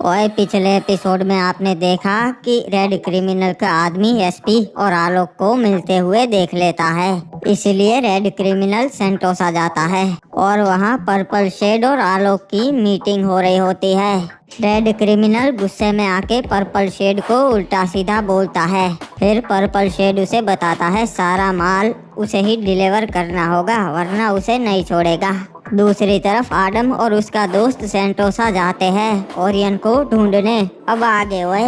ओए, पिछले एपिसोड में आपने देखा कि रेड क्रिमिनल का आदमी एसपी और आलोक को मिलते हुए देख लेता है। इसलिए रेड क्रिमिनल सेंटोसा जाता है और वहाँ पर्पल शेड और आलोक की मीटिंग हो रही होती है। रेड क्रिमिनल गुस्से में आके पर्पल शेड को उल्टा सीधा बोलता है। फिर पर्पल शेड उसे बताता है सारा माल उसे ही डिलीवर करना होगा वरना उसे नहीं छोड़ेगा। दूसरी तरफ आडम और उसका दोस्त सेंटोसा जाते हैं ओरियन को ढूंढने। अब आगे हुए।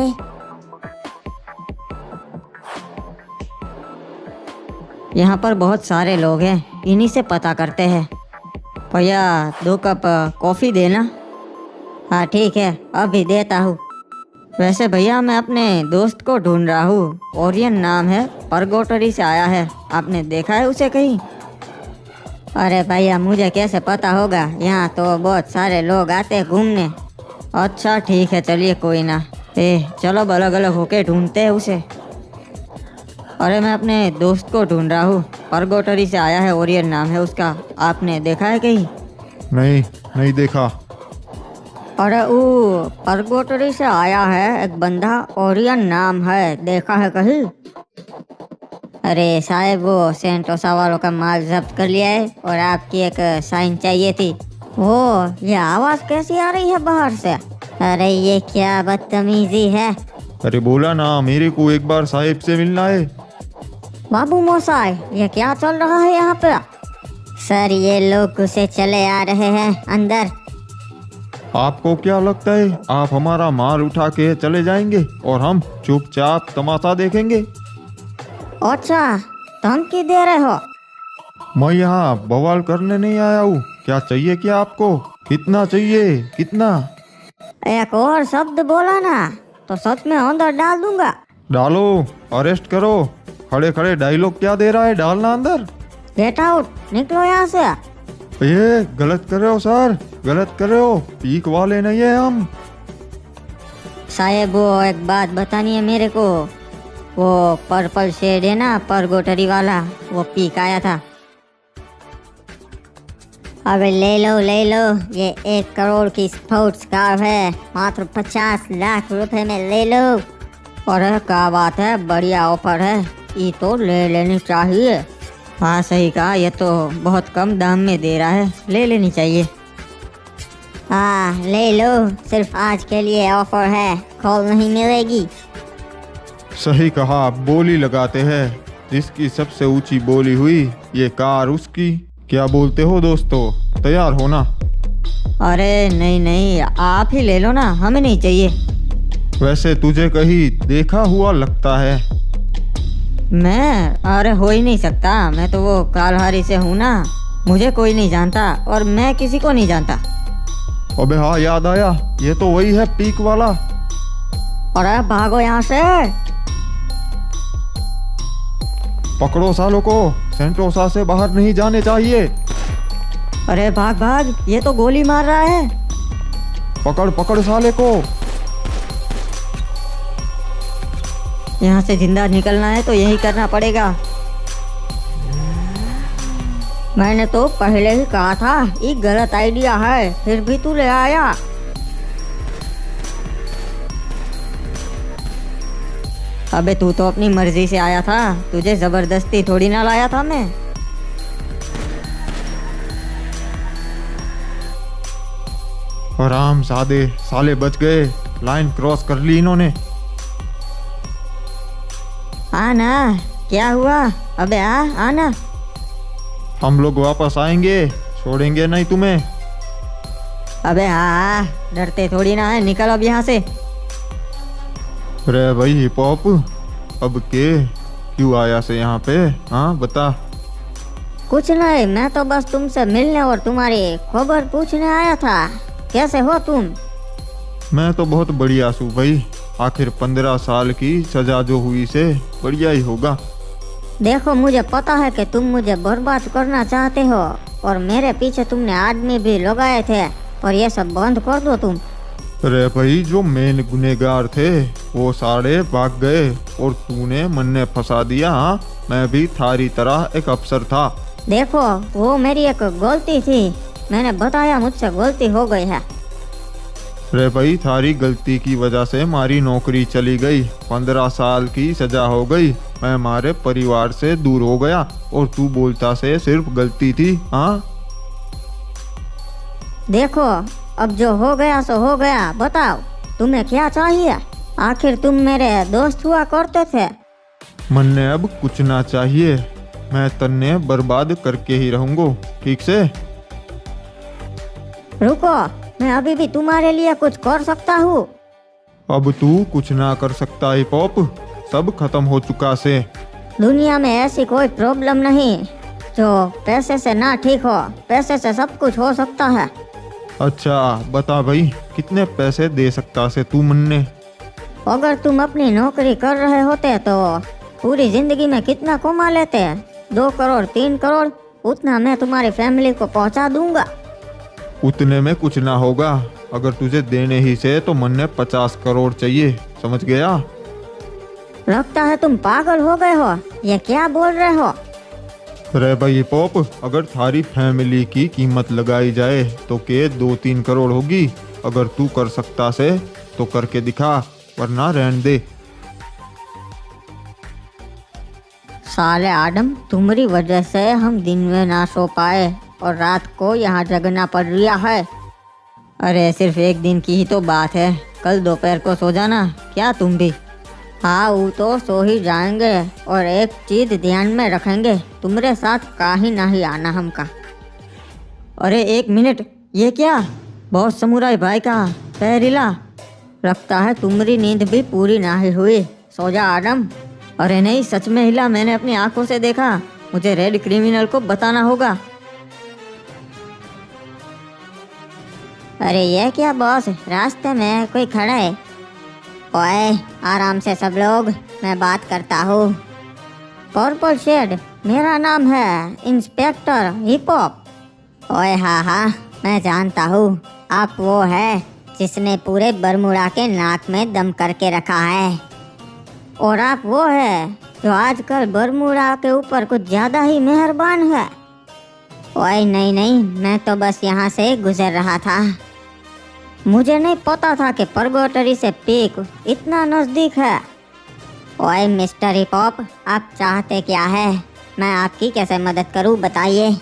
यहाँ पर बहुत सारे लोग हैं, इन्हीं से पता करते हैं। भैया 2 कप कॉफ़ी देना। हाँ ठीक है, अभी देता हूँ। वैसे भैया मैं अपने दोस्त को ढूंढ रहा हूँ, ओरियन नाम है, परगोटरी से आया है। आपने देखा है उसे कहीं? अरे भैया मुझे कैसे पता होगा, यहाँ तो बहुत सारे लोग आते हैं घूमने। अच्छा ठीक है, चलिए कोई ना। चलो अलग अलग होके ढूंढते हैं उसे। अरे मैं अपने दोस्त को ढूंढ रहा हूँ, परगोटरी से आया है, ओरियन नाम है उसका। आपने देखा है कहीं? नहीं देखा। अरे वो परगोटरी से आया है एक बंदा, ओरियन नाम है, देखा है कहीं? अरे साहब, वो सेंटोसा वालों का माल जब्त कर लिया है और आपकी एक साइन चाहिए थी। वो ये आवाज़ कैसी आ रही है बाहर से? अरे ये क्या बदतमीजी है। अरे बोला ना मेरे को एक बार साहिब से मिलना है। बाबू मोसाई, ये क्या चल रहा है यहाँ पे? सर ये लोग घुसे चले आ रहे हैं अंदर। आपको क्या लगता है आप हमारा माल उठा के चले जाएंगे और हम चुपचाप तमाशा देखेंगे? अच्छा, धमकी दे रहे हो? मैं यहाँ बवाल करने नहीं आया हूँ। क्या चाहिए क्या आपको? कितना चाहिए, कितना? एक और शब्द बोला ना तो सच में अंदर डाल दूंगा। डालो, अरेस्ट करो। खड़े खड़े डायलॉग क्या दे रहा है, डालना अंदर। गेट आउट, निकलो यहाँ से। ये गलत कर रहे हो सर, गलत कर रहे हो। पीक वाले नहीं है हम। साहेब वो एक बात बतानी है मेरे को। वो पर्पल शेड है ना, परगोटरी वाला, वो पीक आया था। अबे ले लो, ये 1 करोड़ की स्पोर्ट्स कार है, मात्र 50 लाख रुपए में ले लो। अरे क्या बात है, बढ़िया ऑफर है, ये तो ले लेनी चाहिए। हाँ सही कहा, ये तो बहुत कम दाम में दे रहा है, ले लेनी चाहिए। हाँ ले लो, सिर्फ आज के लिए ऑफर है, कॉल नहीं मिलेगी। सही कहा, बोली लगाते हैं। जिसकी सबसे ऊंची बोली हुई ये कार उसकी। क्या बोलते हो दोस्तों, तैयार हो ना? अरे नहीं, आप ही ले लो ना, हमें नहीं चाहिए। वैसे तुझे कहीं देखा हुआ लगता है। मैं? अरे हो ही नहीं सकता, मैं तो वो कालहारी से हूँ ना, मुझे कोई नहीं जानता और मैं किसी को नहीं जानता। अबे हाँ, याद आया, ये तो वही है पीक वाला। अरे भागो यहाँ से। पकड़ो सालों को, सेंटोसा से बाहर नहीं जाने चाहिए। अरे भाग, ये तो गोली मार रहा है। पकड़ साले को। यहाँ से जिंदा निकलना है तो यही करना पड़ेगा। मैंने तो पहले ही कहा था ये गलत आइडिया है, फिर भी तू ले आया। अबे तू तो अपनी मर्जी से आया था, तुझे जबरदस्ती थोड़ी ना लाया था मैं। आराम सादे साले बच गए, लाइन क्रॉस कर ली इन्होंने। आना, क्या हुआ? अबे आना। हम लोग वापस आएंगे, छोड़ेंगे नहीं तुम्हें। अबे हाँ, डरते थोड़ी ना है, निकल अब यहाँ से। अरे भाई हिप हॉप, अब के क्यों आया से यहाँ पे? हाँ बता। कुछ नहीं, मैं तो बस तुमसे मिलने और तुम्हारी खबर पूछने आया था। कैसे हो तुम? मैं तो बहुत बढ़िया हूँ भाई, आखिर 15 साल की सजा जो हुई से बढ़िया ही होगा। देखो मुझे पता है कि तुम मुझे बर्बाद करना चाहते हो और मेरे पीछे तुमने आदमी भी लगाए थे, और ये सब बंद कर दो तुम। अरे भाई, जो मेन गुनेगार थे वो सारे भाग गए और तूने मन ने फंसा दिया। हाँ, मैं भी थारी तरह एक अफसर था। देखो वो मेरी एक गलती थी, मैंने बताया मुझसे गलती हो गई है। रे भाई, थारी गलती की वजह से हमारी नौकरी चली गई, 15 साल की सजा हो गई, मैं हमारे परिवार से दूर हो गया और तू बोलता से सिर्फ गलती थी। हाँ, देखो अब जो हो गया सो हो गया। बताओ तुम्हें क्या चाहिए? आखिर तुम मेरे दोस्त हुआ करते थे। मन्ने अब कुछ ना चाहिए, मैं तन्ने बर्बाद करके ही रहूंगा, ठीक से। रुको, मैं अभी भी तुम्हारे लिए कुछ कर सकता हूँ। अब तू कुछ ना कर सकता हिप हॉप, सब खत्म हो चुका से। दुनिया में ऐसी कोई प्रॉब्लम नहीं जो पैसे से ना ठीक हो। पैसे से सब कुछ हो सकता है। अच्छा बता भाई, कितने पैसे दे सकता से तू मन्ने? अगर तुम अपनी नौकरी कर रहे होते तो पूरी जिंदगी में कितना कमा लेते? 2 करोड़ 3 करोड़, उतना मैं तुम्हारी फैमिली को पहुंचा दूंगा। उतने में कुछ ना होगा, अगर तुझे देने ही से तो मन्ने 50 करोड़ चाहिए, समझ गया? लगता है तुम पागल हो गए हो। ये क्या बोल रहे हो? रे भाई पॉप, अगर थारी फैमिली की कीमत लगाई जाए तो के 2-3 करोड़ होगी। अगर तू कर सकता से तो करके दिखा, वरना रहने दे। साले आदम, तुम्हारी वजह से हम दिन में ना सो पाए और रात को यहाँ जगना पड़ रहा है। अरे सिर्फ एक दिन की ही तो बात है, कल दोपहर को सो जाना क्या तुम भी। हाँ, वो तो सो ही जाएंगे। और एक चीज ध्यान में रखेंगे, तुम्हारे साथ कहीं नहीं आना हमका। अरे 1 मिनट, ये क्या? बहुत समुराई भाई का पैर हिला। लगता है तुम्हारी नींद भी पूरी नहीं हुई। सो जा आदम। अरे नहीं, सच में हिला, मैंने अपनी आंखों से देखा। मुझे रेड क्रिमिनल को बताना होगा। अरे ये क्या बॉस, रास्ते में कोई खड़ा है? ओए आराम से सब लोग, मैं बात करता हूँ। पर्पल शेड, मेरा नाम है इंस्पेक्टर हिप हॉप। ओए हाँ, मैं जानता हूँ, आप वो है जिसने पूरे बरमुडा के नाक में दम करके रखा है। और आप वो है जो आजकल बरमुडा के ऊपर कुछ ज़्यादा ही मेहरबान है। ओए नहीं, मैं तो बस यहाँ से गुजर रहा था। मुझे नहीं पता था कि परगोटरी से पीक इतना नज़दीक है। ओए मिस्टर हिप हॉप, आप चाहते क्या है? मैं आपकी कैसे मदद करूं, बताइए।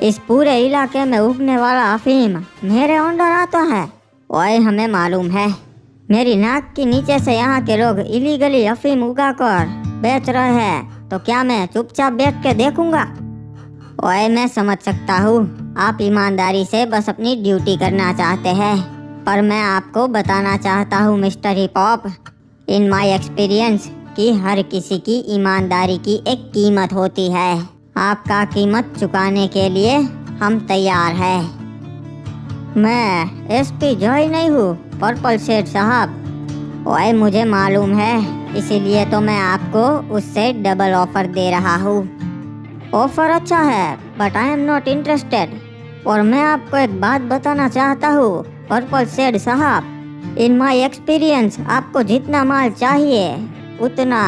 इस पूरे इलाके में उगने वाला अफीम मेरे अंडर आता है। ओए हमें मालूम है, मेरी नाक के नीचे से यहाँ के लोग इलीगली अफीम उगाकर बेच रहे हैं, तो क्या मैं चुपचाप बैठ के देखूंगा? ओए मैं समझ सकता हूँ, आप ईमानदारी से बस अपनी ड्यूटी करना चाहते हैं, पर मैं आपको बताना चाहता हूँ mister hip hop, in my experience कि हर किसी की ईमानदारी की एक कीमत होती है। आपका कीमत चुकाने के लिए हम तैयार हैं। मैं एसपी जॉय नहीं हूँ पर्पल शेड साहब। ओए मुझे मालूम है, इसीलिए तो मैं आपको उससे डबल ऑफर दे रहा हूँ। ऑफर अच्छा है, but I am not interested. और मैं आपको एक बात बताना चाहता हूँ पर्पल शेड साहब, इन माय एक्सपीरियंस आपको जितना माल चाहिए उतना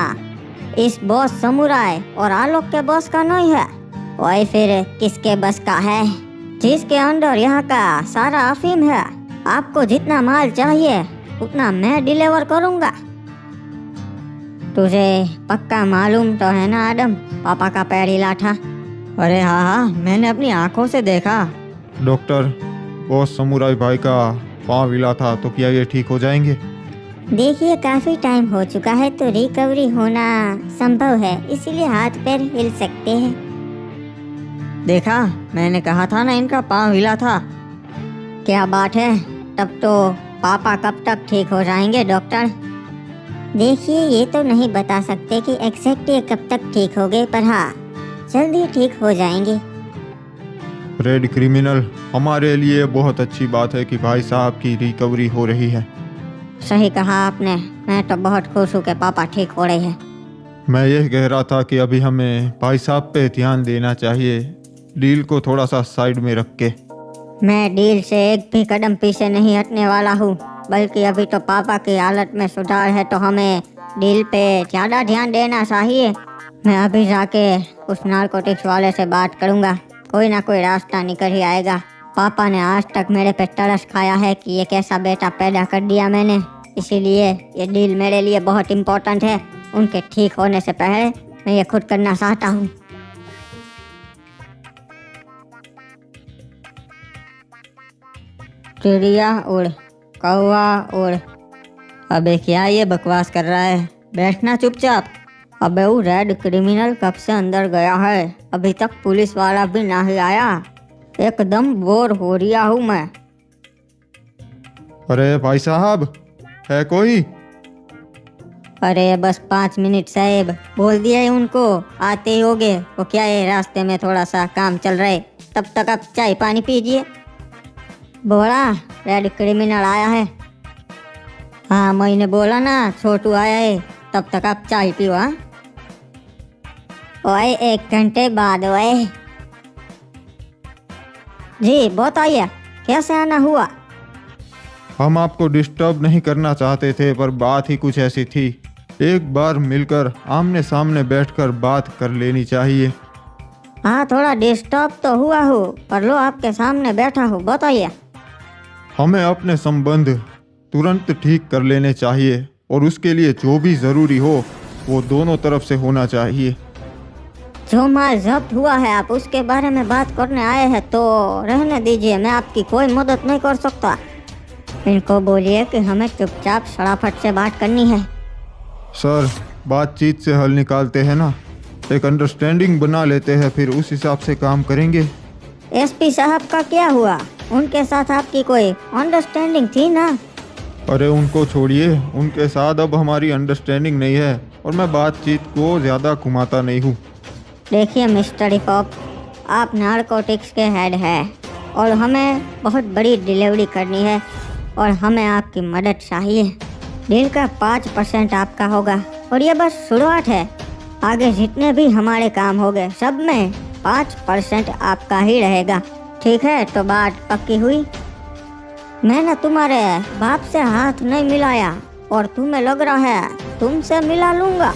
इस बॉस समुराय और आलोक के बॉस का नहीं है। ओए फिर किसके बस का है? जिसके अंडर यहाँ का सारा अफीम है। आपको जितना माल चाहिए उतना मैं डिलीवर करूँगा। तुझे पक्का मालूम तो है ना आदम, पापा का पैर हिला था। अरे हाँ, मैंने अपनी आंखों से देखा। डॉक्टर, बॉस समुराई भाई का पाँव हिला था, तो क्या ये ठीक हो जाएंगे? देखिए काफी टाइम हो चुका है तो रिकवरी होना संभव है, इसीलिए हाथ पैर हिल सकते हैं। देखा, मैंने कहा था ना इनका पाँव हिला था। क्या बात है, तब तो पापा कब तक ठीक हो जाएंगे डॉक्टर? देखिए ये तो नहीं बता सकते कि एग्जैक्टली कब तक ठीक हो गए, पर हाँ जल्दी ठीक हो जाएंगे। रेड क्रिमिनल, हमारे लिए बहुत अच्छी बात है कि भाई साहब की रिकवरी हो रही है। सही कहा आपने, मैं तो बहुत खुश हूँ कि पापा ठीक हो रहे हैं। मैं ये कह रहा था कि अभी हमें भाई साहब पे ध्यान देना चाहिए, डील को थोड़ा सा साइड में रख के। मैं डील से एक भी कदम पीछे नहीं हटने वाला हूँ, बल्कि अभी तो पापा की हालत में सुधार है तो हमें डील पे ज़्यादा ध्यान देना चाहिए। मैं अभी जाके उस नारकोटिक्स वाले से बात करूँगा, कोई ना कोई रास्ता निकल ही आएगा। पापा ने आज तक मेरे पे तरस खाया है कि ये कैसा बेटा पैदा कर दिया मैंने, इसीलिए ये डील मेरे लिए बहुत इम्पोर्टेंट है। उनके ठीक होने से पहले मैं ये खुद करना चाहता हूँ। चिड़िया उड़, कौवा उड़। अबे क्या ये बकवास कर रहा है, बैठना चुपचाप। अबे वो रेड क्रिमिनल कब से अंदर गया है, अभी तक पुलिस वाला भी नहीं आया। एकदम बोर हो रहा हूँ मैं। अरे भाई साहब, है कोई? अरे बस 5 मिनट साहब, बोल दिया है उनको, आते ही होगे। वो क्या है, रास्ते में थोड़ा सा काम चल रहा है, तब तक आप चाय पानी पीजिए। बोला रेड क्रिमिनल आया है। हाँ मैंने बोला ना छोटू आया है, तब तक आप चाय पियो। हाँ ओए 1 घंटे बाद ओए। जी बताइए कैसे आना हुआ? हम आपको डिस्टर्ब नहीं करना चाहते थे, पर बात ही कुछ ऐसी थी। एक बार मिलकर आमने सामने बैठकर बात कर लेनी चाहिए। हाँ थोड़ा डिस्टर्ब तो हुआ हो, पर लो आपके सामने बैठा हूँ, बताइए। हमें अपने संबंध तुरंत ठीक कर लेने चाहिए, और उसके लिए जो भी ज़रूरी हो वो दोनों तरफ से होना चाहिए। जो माल जब्त हुआ है आप उसके बारे में बात करने आए हैं तो रहने दीजिए, मैं आपकी कोई मदद नहीं कर सकता। इनको बोलिए कि हमें चुपचाप शराफत से बात करनी है। सर, बातचीत से हल निकालते हैं ना, एक अंडरस्टैंडिंग बना लेते हैं, फिर उस हिसाब से काम करेंगे। एसपी साहब का क्या हुआ? उनके साथ आपकी कोई अंडरस्टैंडिंग थी ना? अरे उनको छोड़िए, उनके साथ अब हमारी अंडरस्टैंडिंग नहीं है, और मैं बातचीत को ज़्यादा घुमाता नहीं हूँ। देखिए मिस्टर हिपॉप, आप नारकोटिक्स के हेड हैं और हमें बहुत बड़ी डिलीवरी करनी है और हमें आपकी मदद चाहिए। डील का 5% आपका होगा और ये बस शुरुआत है। आगे जितने भी हमारे काम होंगे सब में 5% आपका ही रहेगा। ठीक है तो बात पक्की हुई? मैंने तुम्हारे बाप से हाथ नहीं मिलाया और तुम्हें लग रहा है तुमसे मिला लूँगा।